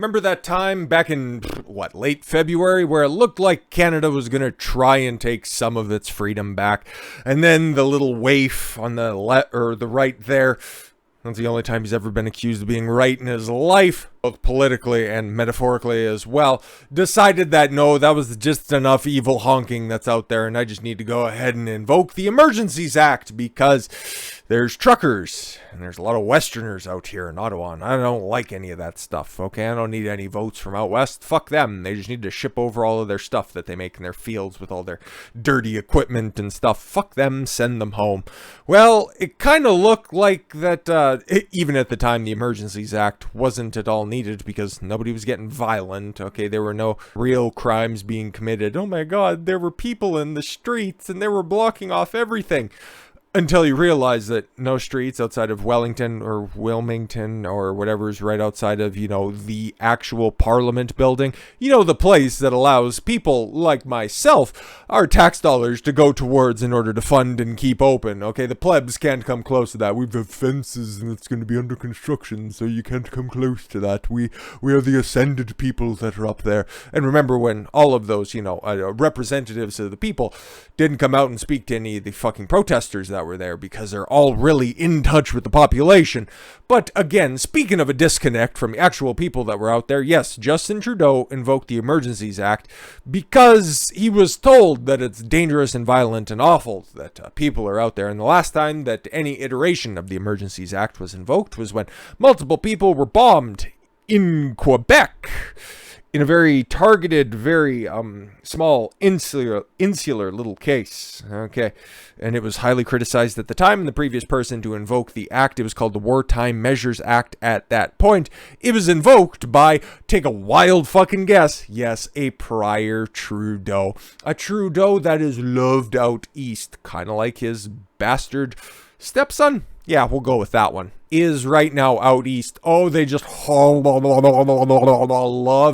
Remember that time back in, late February, where it looked like Canada was going to try and take some of its freedom back, and then the little waif on the left or the right there, that's the only time he's ever been accused of being right in his life, both politically and metaphorically as well, decided that no, that was just enough evil honking that's out there, and I just need to go ahead and invoke the Emergencies Act because there's truckers and there's a lot of Westerners out here in Ottawa, and I don't like any of that stuff, okay? I don't need any votes from out west. Fuck them. They just need to ship over all of their stuff that they make in their fields with all their dirty equipment and stuff. Fuck them. Send them home. Well, it kind of looked like that even at the time the Emergencies Act wasn't at all needed because nobody was getting violent, okay? There were no real crimes being committed. Oh my god, there were people in the streets and they were blocking off everything. Until you realize that no streets outside of Wellington or Wilmington or whatever is right outside of, the actual Parliament building. The place that allows people like myself, our tax dollars to go towards in order to fund and keep open. Okay, the plebs can't come close to that. We've got fences and it's going to be under construction, so you can't come close to that. We are the ascended people that are up there. And remember when all of those, representatives of the people didn't come out and speak to any of the fucking protesters that were there because they're all really in touch with the population. But again, speaking of a disconnect from the actual people that were out there, yes, Justin Trudeau invoked the Emergencies Act because he was told that it's dangerous and violent and awful that people are out there. And the last time that any iteration of the Emergencies Act was invoked was when multiple people were bombed in Quebec. In a very targeted, very small, insular little case, okay? And it was highly criticized at the time, and the previous person to invoke the act, it was called the Wartime Measures Act at that point. It was invoked by, take a wild fucking guess, yes, a prior Trudeau. A Trudeau that is loved out east, kind of like his bastard stepson. Yeah, we'll go with that one. Is right now out east. Oh, they just love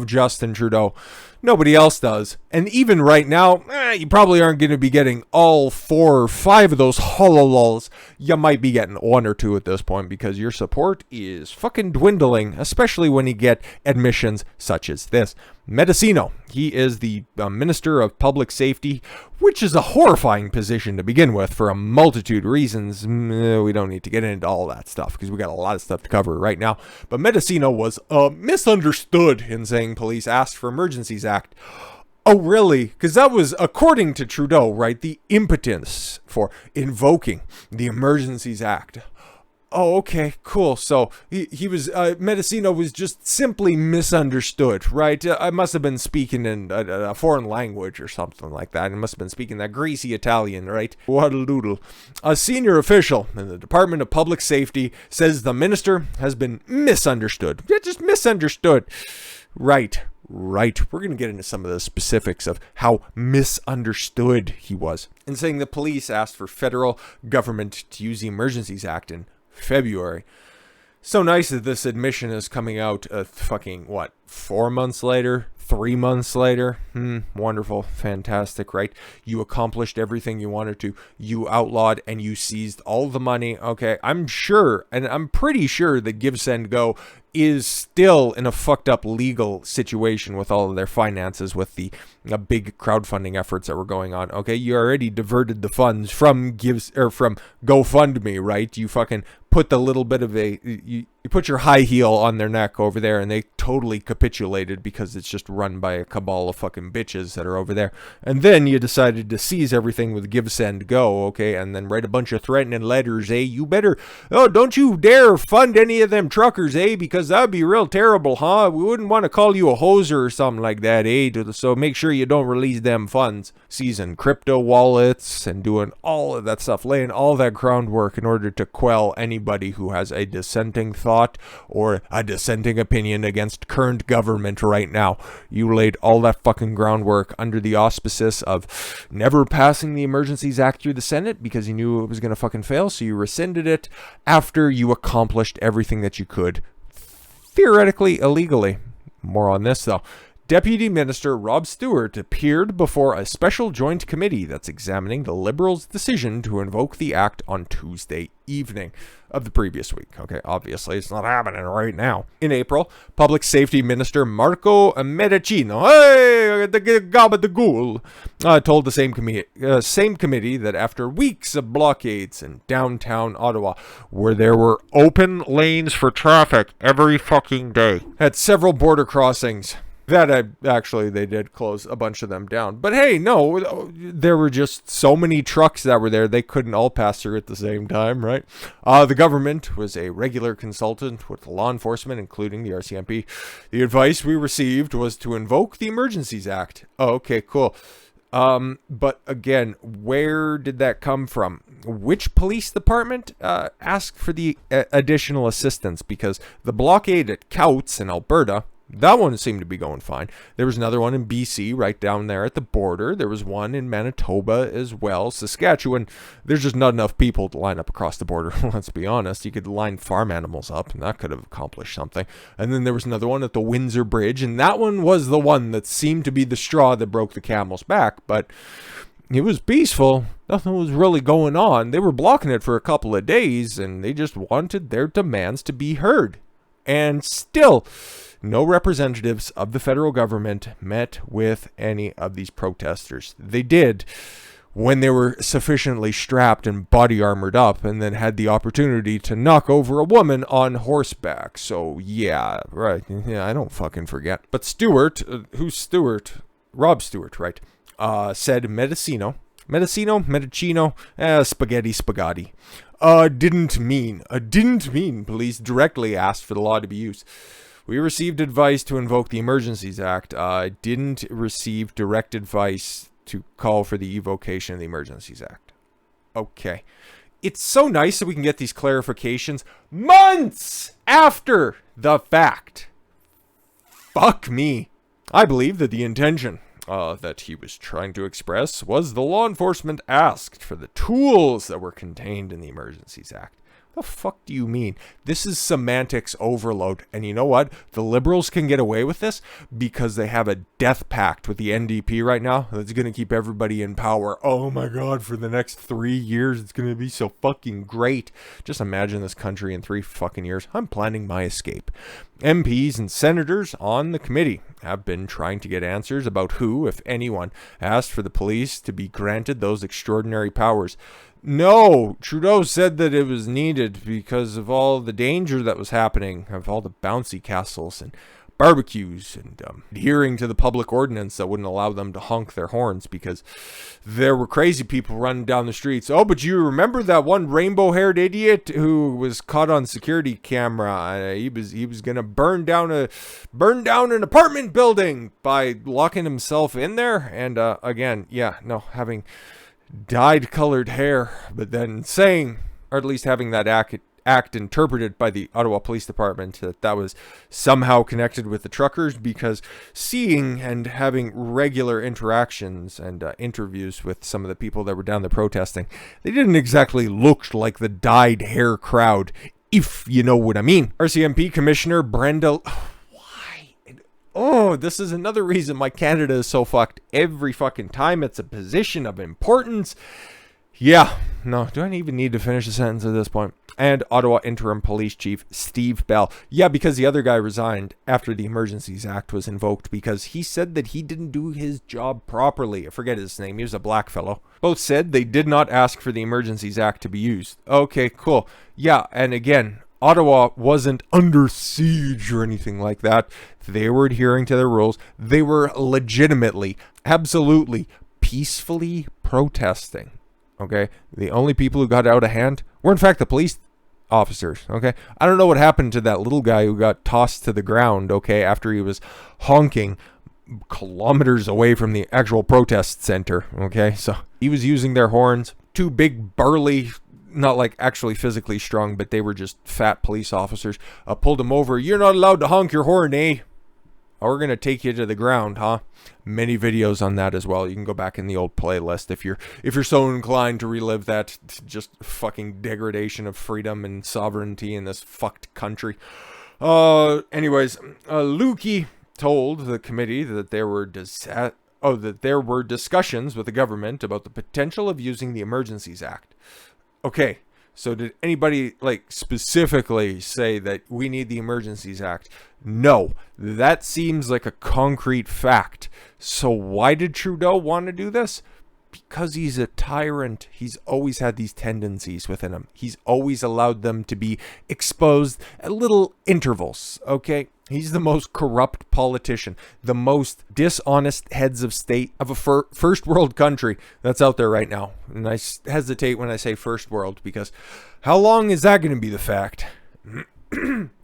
Justin Trudeau. Nobody else does. And even right now, you probably aren't going to be getting all 4 or 5 of those hololos. You might be getting 1 or 2 at this point because your support is fucking dwindling, especially when you get admissions such as this. Mendicino, he is the Minister of Public Safety, which is a horrifying position to begin with for a multitude of reasons. We don't need to get into all that stuff because we got a lot of stuff to cover right now. But Mendicino was misunderstood in saying police asked for Emergencies Act. Oh, really? Because that was, according to Trudeau, right, the impotence for invoking the Emergencies Act. Oh, okay, cool. So he was, Mendicino was just simply misunderstood, right? I must have been speaking in a foreign language or something like that. I must have been speaking that greasy Italian, right? Waddle-doodle. A senior official in the Department of Public Safety says the minister has been misunderstood. Yeah, just misunderstood. Right. We're going to get into some of the specifics of how misunderstood he was. And saying the police asked for federal government to use the Emergencies Act in February. So nice that this admission is coming out 4 months later? 3 months later? Wonderful. Fantastic, right? You accomplished everything you wanted to. You outlawed and you seized all the money. Okay, I'm sure, and I'm pretty sure that Give, Send, Go is still in a fucked up legal situation with all of their finances with the big crowdfunding efforts that were going on. Okay, you already diverted the funds from GoFundMe, right? You fucking put the little bit of you put your high heel on their neck over there, and they totally capitulated because it's just run by a cabal of fucking bitches that are over there. And then you decided to seize everything with Give, Send, Go, okay, and then write a bunch of threatening letters, you better, don't you dare fund any of them truckers, because that'd be real terrible, huh? We wouldn't want to call you a hoser or something like that, so make sure you don't release them funds. Seizing crypto wallets and doing all of that stuff, laying all that groundwork in order to quell anybody who has a dissenting thought or a dissenting opinion against current government right now. You laid all that fucking groundwork under the auspices of never passing the Emergencies Act through the Senate because you knew it was going to fucking fail, so you rescinded it after you accomplished everything that you could, theoretically illegally. More on this though. Deputy Minister Rob Stewart appeared before a special joint committee that's examining the Liberals' decision to invoke the act on Tuesday evening of the previous week. Okay, obviously it's not happening right now. In April, Public Safety Minister Marco Mendicino, told the same committee that after weeks of blockades in downtown Ottawa, where there were open lanes for traffic every fucking day, at several border crossings, they did close a bunch of them down. But hey, no, there were just so many trucks that were there, they couldn't all pass through at the same time, right? The government was a regular consultant with law enforcement, including the RCMP. The advice we received was to invoke the Emergencies Act. Oh, okay, cool. But again, where did that come from? Which police department asked for the additional assistance? Because the blockade at Coutts in Alberta, that one seemed to be going fine. There was another one in BC right down there at the border. There was one in Manitoba as well. Saskatchewan, there's just not enough people to line up across the border. Let's be honest. You could line farm animals up and that could have accomplished something. And then there was another one at the Windsor Bridge. And that one was the one that seemed to be the straw that broke the camel's back. But it was peaceful. Nothing was really going on. They were blocking it for a couple of days and they just wanted their demands to be heard. And still, no representatives of the federal government met with any of these protesters. They did when they were sufficiently strapped and body armored up and then had the opportunity to knock over a woman on horseback. So yeah, right. Yeah, I don't fucking forget. But Stewart, who's Stewart? Rob Stewart, right? Said Mendicino, spaghetti. Didn't mean police directly asked for the law to be used. We received advice to invoke the Emergencies Act. Didn't receive direct advice to call for the evocation of the Emergencies Act. Okay. It's so nice that we can get these clarifications months after the fact. Fuck me. I believe that the intention that he was trying to express was the law enforcement asked for the tools that were contained in the Emergencies Act. The fuck do you mean? This is semantics overload. And you know what? The Liberals can get away with this because they have a death pact with the NDP right now that's going to keep everybody in power. Oh my God, for the next 3 years, it's going to be so fucking great. Just imagine this country in 3 fucking years. I'm planning my escape. MPs and senators on the committee have been trying to get answers about who, if anyone, asked for the police to be granted those extraordinary powers. No, Trudeau said that it was needed because of all the danger that was happening, of all the bouncy castles and barbecues and adhering to the public ordinance that wouldn't allow them to honk their horns because there were crazy people running down the streets. Oh, but you remember that one rainbow-haired idiot who was caught on security camera? He was gonna burn down an apartment building by locking himself in there. And again, yeah, no, having dyed colored hair, but then saying, or at least having that act interpreted by the Ottawa Police Department that was somehow connected with the truckers, because seeing and having regular interactions and interviews with some of the people that were down there protesting, they didn't exactly look like the dyed hair crowd, if you know what I mean. RCMP Commissioner Brenda... Oh, this is another reason why Canada is so fucked. Every fucking time it's a position of importance. Yeah, no, do I even need to finish the sentence at this point? And Ottawa Interim Police Chief Steve Bell. Yeah, because the other guy resigned after the Emergencies Act was invoked because he said that he didn't do his job properly. I forget his name. He was a black fellow. Both said they did not ask for the Emergencies Act to be used. Okay, cool. Yeah, and again, Ottawa wasn't under siege or anything like that. They were adhering to their rules. They were legitimately, absolutely, peacefully protesting. Okay? The only people who got out of hand were, in fact, the police officers. Okay? I don't know what happened to that little guy who got tossed to the ground, okay, after he was honking kilometers away from the actual protest center. Okay? So he was using their horns. 2 big, burly, not like actually physically strong, but they were just fat police officers, pulled him over. You're not allowed to honk your horn, eh? We're going to take you to the ground, huh? Many videos on that as well. You can go back in the old playlist if you're so inclined to relive that just fucking degradation of freedom and sovereignty in this fucked country. Anyways, Lukey told the committee that there were discussions with the government about the potential of using the Emergencies Act. Okay, so did anybody specifically say that we need the Emergencies Act? No, that seems like a concrete fact. So why did Trudeau want to do this? Because he's a tyrant. He's always had these tendencies within him. He's always allowed them to be exposed at little intervals, okay? He's the most corrupt politician, the most dishonest heads of state of a first world country that's out there right now. And I hesitate when I say first world, because how long is that going to be the fact?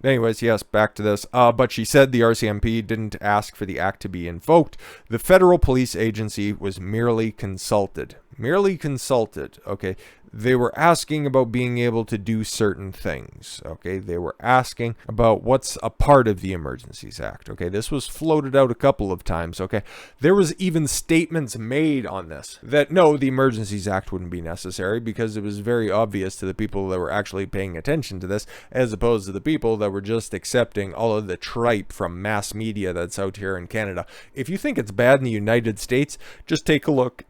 Anyways, yes, back to this. But she said the RCMP didn't ask for the act to be invoked. The federal police agency was merely consulted. Merely consulted, okay? They were asking about being able to do certain things, okay? They were asking about what's a part of the Emergencies Act, okay? This was floated out a couple of times, okay? There was even statements made on this that, no, the Emergencies Act wouldn't be necessary, because it was very obvious to the people that were actually paying attention to this, as opposed to the people that were just accepting all of the tripe from mass media that's out here in Canada. If you think it's bad in the United States, just take a look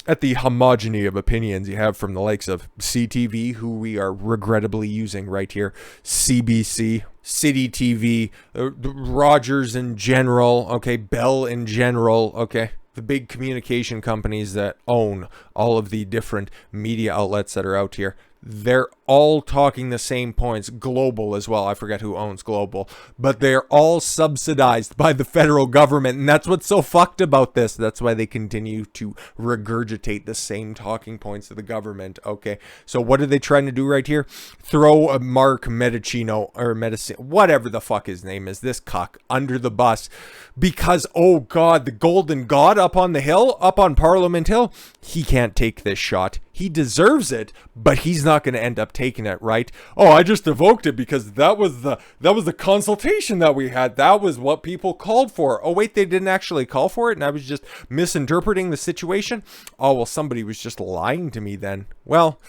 at the homogeny of opinions you have from the likes of CTV, who we are regrettably using right here, CBC, City TV, Rogers in general, okay, Bell in general, okay, the big communication companies that own all of the different media outlets that are out here. They're all talking the same points. Global as well. I forget who owns Global. But they're all subsidized by the federal government. And that's what's so fucked about this. That's why they continue to regurgitate the same talking points of the government. Okay. So what are they trying to do right here? Throw a Marco Mendicino, or whatever the fuck his name is, this cuck, under the bus. Because, oh God, the golden god up on the hill, up on Parliament Hill, he can't take this shot. He deserves it, but he's not going to end up taking it, right? Oh, I just evoked it because that was the consultation that we had. That was what people called for. Oh, wait, they didn't actually call for it, and I was just misinterpreting the situation? Oh, well, somebody was just lying to me then. Well,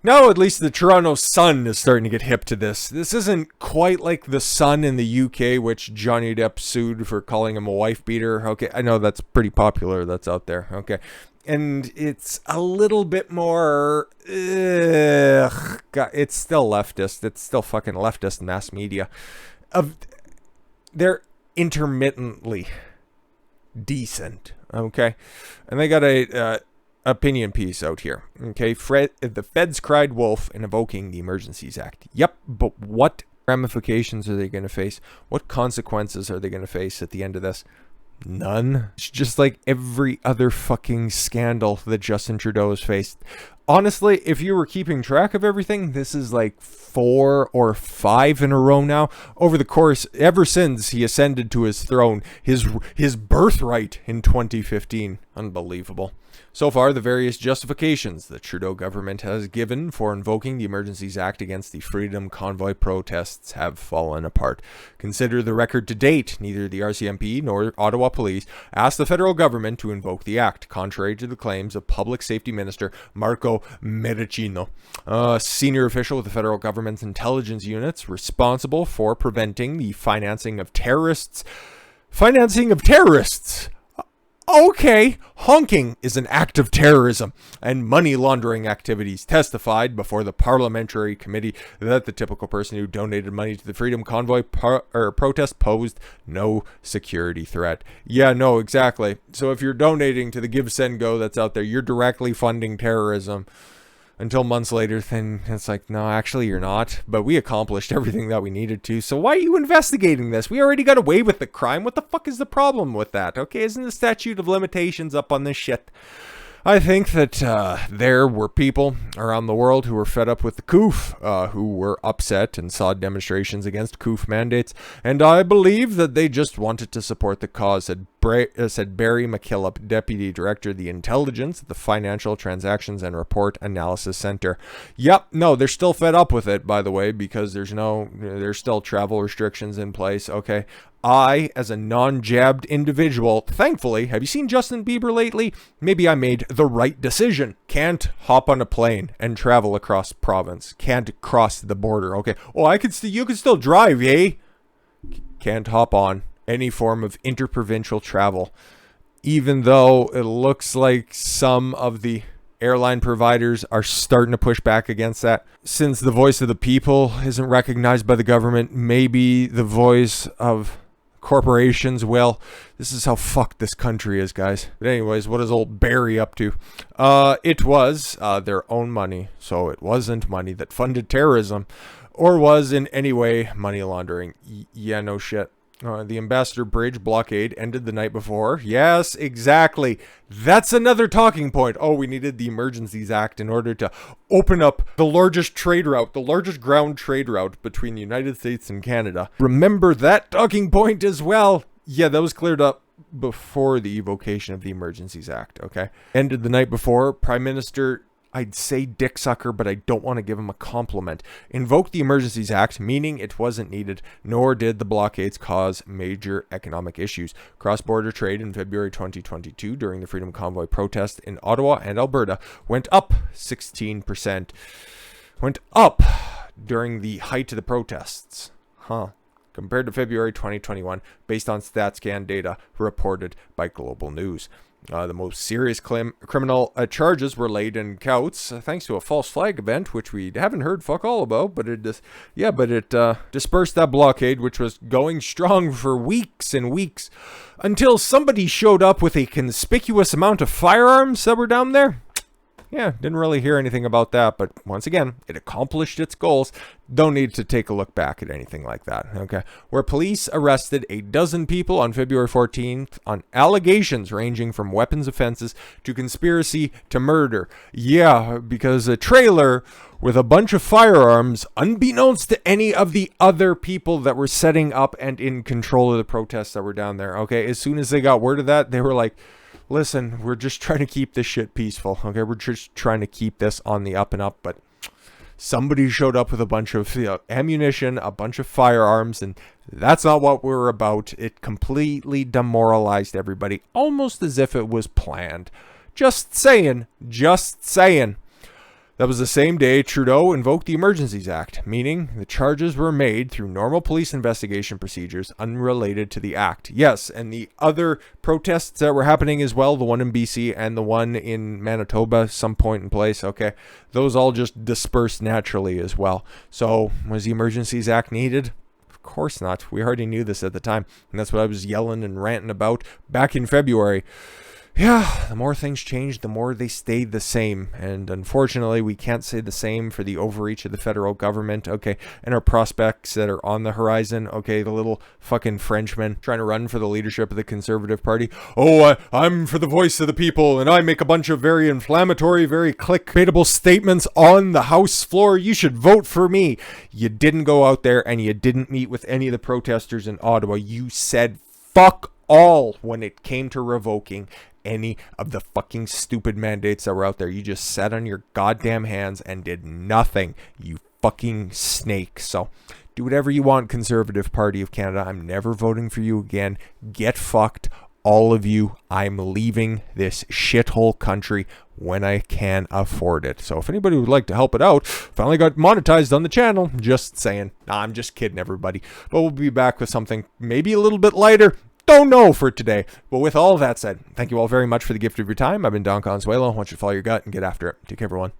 no, at least the Toronto Sun is starting to get hip to this. This isn't quite like the Sun in the UK, which Johnny Depp sued for calling him a wife beater. Okay, I know that's pretty popular. That's out there. Okay. And it's a little bit more, God, it's still leftist. It's still fucking leftist mass media. They're intermittently decent, okay? And they got a opinion piece out here, okay? The feds cried wolf in invoking the Emergencies Act. Yep, but what ramifications are they going to face? What consequences are they going to face at the end of this? None. It's just like every other fucking scandal that Justin Trudeau has faced. Honestly, if you were keeping track of everything, this is like 4 or 5 in a row now. Over the course, ever since he ascended to his throne, his birthright in 2015. Unbelievable. So far, the various justifications the Trudeau government has given for invoking the Emergencies Act against the Freedom Convoy protests have fallen apart. Consider the record to date. Neither the RCMP nor Ottawa Police asked the federal government to invoke the act, contrary to the claims of Public Safety Minister Marco Mendicino, a senior official with the federal government's intelligence units responsible for preventing the financing of terrorists. Financing of terrorists! Okay, honking is an act of terrorism, and money laundering activities testified before the parliamentary committee that the typical person who donated money to the Freedom Convoy protest posed no security threat. Yeah, no, exactly. So if you're donating to the Give, Send, Go that's out there, you're directly funding terrorism. Until months later, then it's like, no, actually you're not. But we accomplished everything that we needed to. So why are you investigating this? We already got away with the crime. What the fuck is the problem with that? Okay, isn't the statute of limitations up on this shit? I think that there were people around the world who were fed up with the COOF, who were upset and saw demonstrations against COOF mandates, and I believe that they just wanted to support the cause, said Barry McKillop, Deputy Director of the Intelligence at the Financial Transactions and Report Analysis Center. Yep, no, they're still fed up with it, by the way, because there's still travel restrictions in place, okay? I, as a non-jabbed individual, thankfully, have you seen Justin Bieber lately? Maybe I made the right decision. Can't hop on a plane and travel across province. Can't cross the border. Okay. Oh, you can still drive, eh? Can't hop on any form of interprovincial travel, even though it looks like some of the airline providers are starting to push back against that. Since the voice of the people isn't recognized by the government, maybe the voice of corporations will. This is how fucked this country is, guys. But anyways, what is old Barry up to? It was their own money, so it wasn't money that funded terrorism or was in any way money laundering. Yeah, no shit. The Ambassador Bridge blockade ended the night before. Yes, exactly. That's another talking point. Oh, we needed the Emergencies Act in order to open up the largest trade route, the largest ground trade route between the United States and Canada. Remember that talking point as well. Yeah, that was cleared up before the evocation of the Emergencies Act, okay? Ended the night before. Prime Minister, I'd say dick sucker, but I don't want to give him a compliment, invoked the Emergencies Act, meaning it wasn't needed, nor did the blockades cause major economic issues. Cross-border trade in February 2022 during the Freedom Convoy protest in Ottawa and Alberta went up 16%. Went up during the height of the protests. Compared to February 2021, based on StatScan data reported by Global News. The most serious criminal charges were laid in Coutts, thanks to a false flag event, which we haven't heard fuck all about, but it dispersed that blockade, which was going strong for weeks and weeks, until somebody showed up with a conspicuous amount of firearms that were down there. Yeah, didn't really hear anything about that, but once again, it accomplished its goals. Don't need to take a look back at anything like that, okay? Where police arrested a dozen people on February 14th on allegations ranging from weapons offenses to conspiracy to murder. Yeah, because a trailer with a bunch of firearms, unbeknownst to any of the other people that were setting up and in control of the protests that were down there, okay? As soon as they got word of that, they were like, listen, we're just trying to keep this shit peaceful, okay? We're just trying to keep this on the up and up, but somebody showed up with a bunch of ammunition, a bunch of firearms, and that's not what we're about. It completely demoralized everybody, almost as if it was planned. Just saying, just saying. That was the same day Trudeau invoked the Emergencies Act, meaning the charges were made through normal police investigation procedures unrelated to the act. Yes, and the other protests that were happening as well, the one in BC and the one in Manitoba, some point in place, okay, those all just dispersed naturally as well. So, was the Emergencies Act needed? Of course not. We already knew this at the time, and that's what I was yelling and ranting about back in February. Yeah, the more things changed, the more they stayed the same. And unfortunately, we can't say the same for the overreach of the federal government, okay, and our prospects that are on the horizon, okay, the little fucking Frenchman trying to run for the leadership of the Conservative Party. Oh, I'm for the voice of the people, and I make a bunch of very inflammatory, very clickbaitable statements on the House floor. You should vote for me. You didn't go out there, and you didn't meet with any of the protesters in Ottawa. You said fuck all when it came to revoking any of the fucking stupid mandates that were out there. You just sat on your goddamn hands and did nothing, you fucking snake. So do whatever you want, Conservative Party of Canada. I'm never voting for you again. Get fucked, all of you. I'm leaving this shithole country when I can afford it. So if anybody would like to help it out, finally got monetized on the channel. Just saying. Nah, I'm just kidding, everybody. But we'll be back with something maybe a little bit lighter. Don't know for today. But with all that said, thank you all very much for the gift of your time. I've been Don Consuelo. I want you to follow your gut and get after it. Take care, everyone.